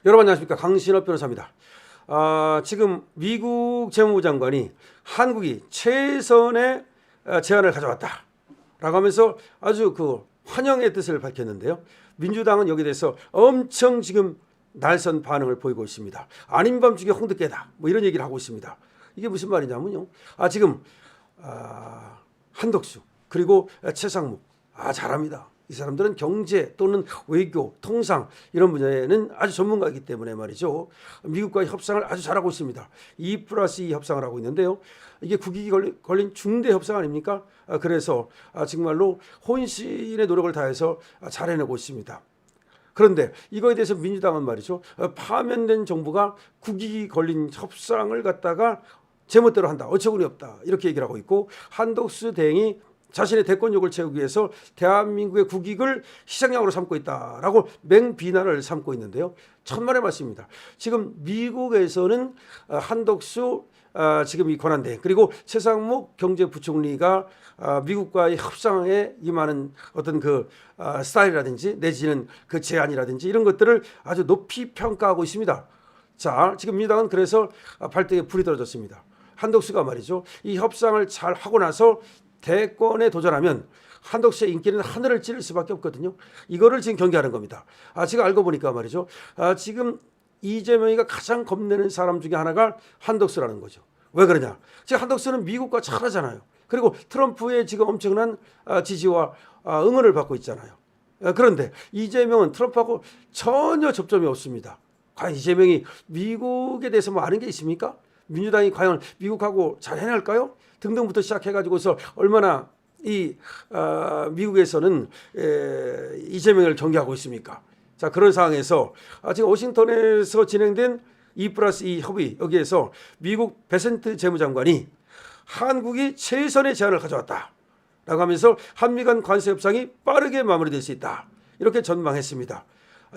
여러분 안녕하십니까, 강신업 변호사입니다. 지금 미국 재무부 장관이 한국이 최선의 제안을 가져왔다 라고 하면서 아주 그 환영의 뜻을 밝혔는데요. 민주당은 여기에 대해서 엄청 지금 날선 반응을 보이고 있습니다. 아닌 밤중에 홍두깨다 뭐 이런 얘기를 하고 있습니다. 이게 무슨 말이냐면요, 지금 한덕수 그리고 최상목 잘합니다. 이 사람들은 경제 또는 외교, 통상 이런 분야에는 아주 전문가이기 때문에 말이죠. 미국과의 협상을 아주 잘하고 있습니다. 2+2 협상을 하고 있는데요. 이게 국익이 걸린 중대 협상 아닙니까? 그래서 정말로 혼신의 노력을 다해서 잘 해내고 있습니다. 그런데 이거에 대해서 민주당은 말이죠, 파면된 정부가 국익이 걸린 협상을 갖다가 제멋대로 한다, 어처구니 없다 이렇게 얘기를 하고 있고, 한덕수 대행이 자신의 대권욕을 채우기 위해서 대한민국의 국익을 희생양으로 삼고 있다라고 맹비난을 삼고 있는데요. 천만의 말씀입니다. 지금 미국에서는 한덕수 지금 이 권한대행 그리고 최상목 경제부총리가 미국과의 협상에 임하는 어떤 그 스타일이라든지 내지는 그 제안이라든지 이런 것들을 아주 높이 평가하고 있습니다. 자, 지금 민주당은 그래서 발등에 불이 떨어졌습니다. 한덕수가 말이죠, 이 협상을 잘 하고 나서 대권에 도전하면 한덕수의 인기는 하늘을 찌를 수밖에 없거든요. 이거를 지금 경계하는 겁니다. 지금 알고 보니까 말이죠, 지금 이재명이가 가장 겁내는 사람 중에 하나가 한덕수라는 거죠. 왜 그러냐? 지금 한덕수는 미국과 잘하잖아요. 그리고 트럼프의 지금 엄청난 지지와 응원을 받고 있잖아요. 그런데 이재명은 트럼프하고 전혀 접점이 없습니다. 과연 이재명이 미국에 대해서 뭐 아는 게 있습니까? 민주당이 과연 미국하고 잘 해낼까요? 등등부터 시작해가지고서 얼마나 이 미국에서는 이재명을 경계하고 있습니까? 자, 그런 상황에서 지금 워싱턴에서 진행된 2+2 협의, 여기에서 미국 베센트 재무장관이 한국이 최선의 제안을 가져왔다라고 하면서 한미 간 관세 협상이 빠르게 마무리될 수 있다 이렇게 전망했습니다.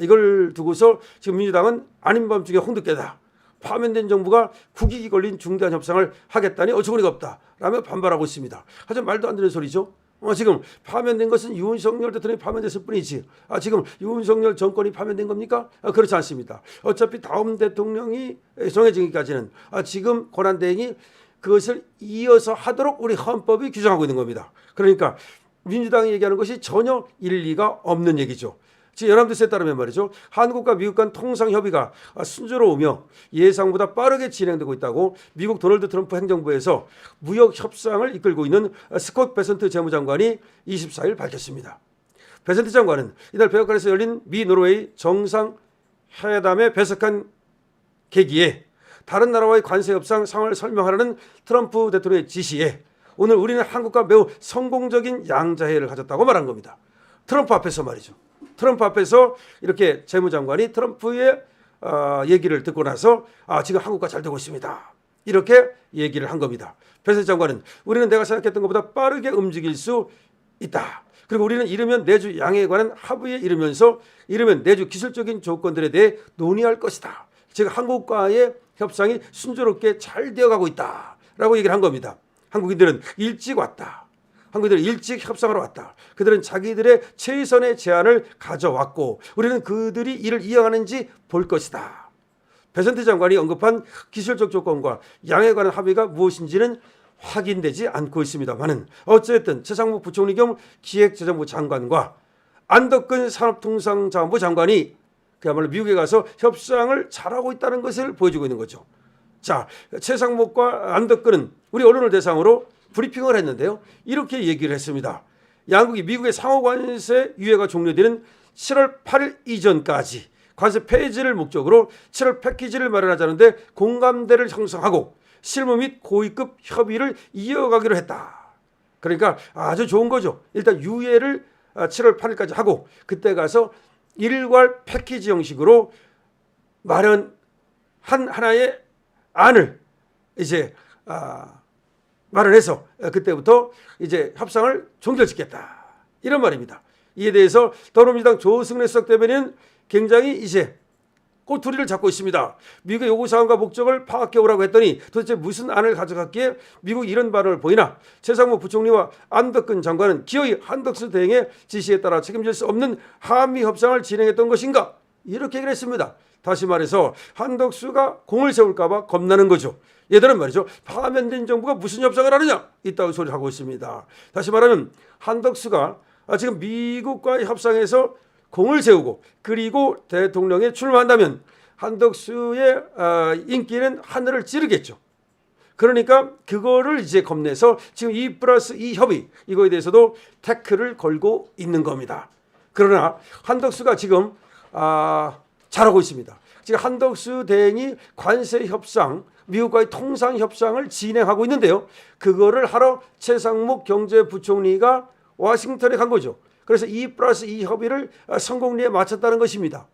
이걸 두고서 지금 민주당은 아닌 밤중에 홍두깨다, 파면된 정부가 국익이 걸린 중대한 협상을 하겠다니 어처구니가 없다 라며 반발하고 있습니다. 하지만 말도 안 되는 소리죠. 지금 파면된 것은 윤석열 대통령이 파면됐을 뿐이지 지금 윤석열 정권이 파면된 겁니까? 그렇지 않습니다. 어차피 다음 대통령이 정해지기까지는 지금 권한대행이 그것을 이어서 하도록 우리 헌법이 규정하고 있는 겁니다. 그러니까 민주당이 얘기하는 것이 전혀 일리가 없는 얘기죠. 지금 연합뉴스에 따르면 말이죠, 한국과 미국 간 통상 협의가 순조로우며 예상보다 빠르게 진행되고 있다고 미국 도널드 트럼프 행정부에서 무역 협상을 이끌고 있는 스콧 베센트 재무장관이 24일 밝혔습니다. 베센트 장관은 이날 백악관에서 열린 미 노르웨이 정상회담에 배석한 계기에 다른 나라와의 관세 협상 상황을 설명하라는 트럼프 대통령의 지시에 오늘 우리는 한국과 매우 성공적인 양자회를 가졌다고 말한 겁니다. 트럼프 앞에서 말이죠. 트럼프 앞에서 이렇게 재무장관이 트럼프의 얘기를 듣고 나서 지금 한국과 잘 되고 있습니다 이렇게 얘기를 한 겁니다. 베센트 장관은 우리는 내가 생각했던 것보다 빠르게 움직일 수 있다. 그리고 우리는 이르면 내주 양해에 관한 합의에 이르면서 이르면 내주 기술적인 조건들에 대해 논의할 것이다. 즉 한국과의 협상이 순조롭게 잘 되어가고 있다라고 얘기를 한 겁니다. 한국인들은 일찍 왔다. 한국인들은 일찍 협상하러 왔다. 그들은 자기들의 최선의 제안을 가져왔고 우리는 그들이 이를 이행하는지 볼 것이다. 베센트 장관이 언급한 기술적 조건과 양에 관한 합의가 무엇인지는 확인되지 않고 있습니다만은 어쨌든 최상목 부총리 겸 기획재정부 장관과 안덕근 산업통상자원부 장관이 그야말로 미국에 가서 협상을 잘하고 있다는 것을 보여주고 있는 거죠. 자, 최상목과 안덕근은 우리 언론을 대상으로 브리핑을 했는데요. 이렇게 얘기를 했습니다. 양국이 미국의 상호관세 유예가 종료되는 7월 8일 이전까지 관세 폐지를 목적으로 7월 패키지를 마련하자는데 공감대를 형성하고 실무 및 고위급 협의를 이어가기로 했다. 그러니까 아주 좋은 거죠. 일단 유예를 7월 8일까지 하고 그때 가서 일괄 패키지 형식으로 마련한 하나의 안을 이제 마련해서 그때부터 이제 협상을 종결짓겠다 이런 말입니다. 이에 대해서 더불어민주당 조승래 수석 대변인은 굉장히 이제 꼬투리를 잡고 있습니다. 미국의 요구사항과 목적을 파악해 오라고 했더니 도대체 무슨 안을 가져갔기에 미국이 이런 반응을 보이나? 최상목 부총리와 안덕근 장관은 기어이 한덕수 대행의 지시에 따라 책임질 수 없는 한미 협상을 진행했던 것인가? 이렇게 얘기를 했습니다. 다시 말해서 한덕수가 공을 세울까 봐 겁나는 거죠. 얘들은 말이죠. 파면된 정부가 무슨 협상을 하느냐 이따위 소리를 하고 있습니다. 다시 말하면 한덕수가 지금 미국과의 협상에서 공을 세우고 그리고 대통령에 출마한다면 한덕수의 인기는 하늘을 찌르겠죠. 그러니까 그거를 이제 겁내서 지금 2+2 협의 이거에 대해서도 태클을 걸고 있는 겁니다. 그러나 한덕수가 지금 잘하고 있습니다. 지금 한덕수 대행이 관세 협상, 미국과의 통상 협상을 진행하고 있는데요. 그거를 하러 최상목 경제부총리가 워싱턴에 간 거죠. 그래서 2+2 협의를 성공리에 마쳤다는 것입니다.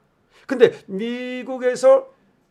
근데 미국에서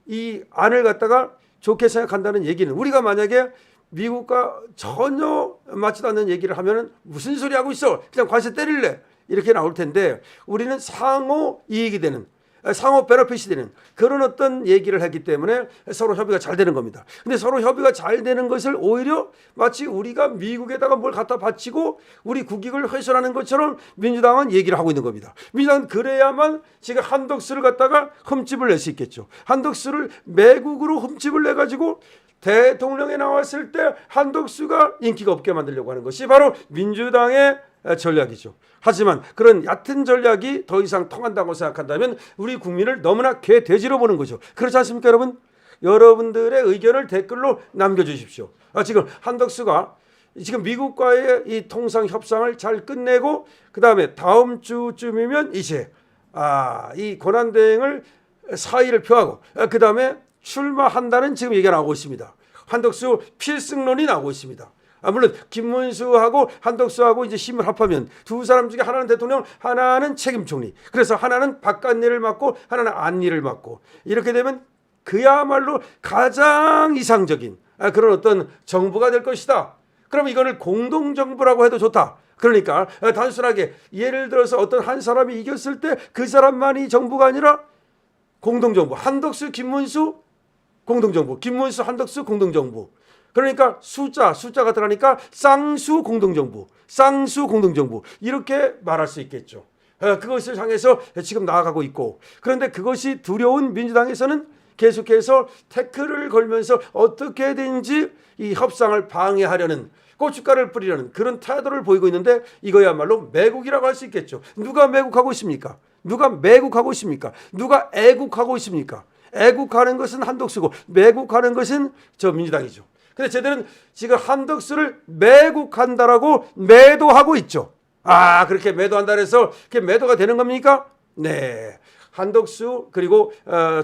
이 안을 갖다가 좋게 생각한다는 얘기는 우리가 만약에 미국과 전혀 맞지도 않는 얘기를 하면 무슨 소리 하고 있어? 그냥 관세 때릴래? 이렇게 나올 텐데 우리는 상호 이익이 되는 상호 베너핏이 되는 그런 어떤 얘기를 했기 때문에 서로 협의가 잘 되는 겁니다. 근데 서로 협의가 잘 되는 것을 오히려 마치 우리가 미국에다가 뭘 갖다 바치고 우리 국익을 훼손하는 것처럼 민주당은 얘기를 하고 있는 겁니다. 민주당은 그래야만 지금 한덕수를 갖다가 흠집을 낼 수 있겠죠. 한덕수를 매국으로 흠집을 내가지고 대통령에 나왔을 때 한덕수가 인기가 없게 만들려고 하는 것이 바로 민주당의 전략이죠. 하지만 그런 얕은 전략이 더 이상 통한다고 생각한다면 우리 국민을 너무나 개돼지로 보는 거죠. 그렇지 않습니까, 여러분? 여러분들의 의견을 댓글로 남겨주십시오. 지금 한덕수가 지금 미국과의 이 통상 협상을 잘 끝내고 그 다음에 다음 주쯤이면 이제 이 권한대행을 사의를 표하고 그 다음에 출마한다는 지금 얘기가 나오고 있습니다. 한덕수 필승론이 나오고 있습니다. 물론 김문수하고 한덕수하고 이제 힘을 합하면 두 사람 중에 하나는 대통령, 하나는 책임 총리. 그래서 하나는 바깥일을 맡고 하나는 안일을 맡고 이렇게 되면 그야말로 가장 이상적인 그런 어떤 정부가 될 것이다. 그러면 이거를 공동정부라고 해도 좋다. 그러니까 단순하게 예를 들어서 어떤 한 사람이 이겼을 때 그 사람만이 정부가 아니라 공동정부. 한덕수, 김문수 공동정부. 김문수, 한덕수 공동정부. 그러니까 숫자가 들어가니까 쌍수 공동정부, 쌍수 공동정부 이렇게 말할 수 있겠죠. 그것을 향해서 지금 나아가고 있고 그런데 그것이 두려운 민주당에서는 계속해서 태클을 걸면서 어떻게든지 이 협상을 방해하려는 고춧가루를 뿌리려는 그런 태도를 보이고 있는데 이거야말로 매국이라고 할 수 있겠죠. 누가 매국하고 있습니까? 누가 매국하고 있습니까? 누가 애국하고 있습니까? 애국하는 것은 한덕수고 매국하는 것은 저 민주당이죠. 근데 쟤들은 지금 한덕수를 매국한다라고 매도하고 있죠. 그렇게 매도한다 해서 그게 매도가 되는 겁니까? 네. 한덕수 그리고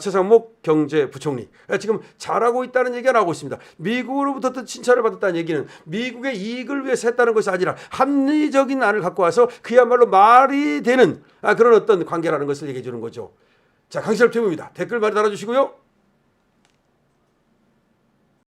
최상목 경제부총리 지금 잘하고 있다는 얘기가 나오고 있습니다. 미국으로부터 칭찬을 받았다는 얘기는 미국의 이익을 위해서 했다는 것이 아니라 합리적인 안을 갖고 와서 그야말로 말이 되는 그런 어떤 관계라는 것을 얘기해 주는 거죠. 자, 강시럽 TV입니다. 댓글 많이 달아주시고요.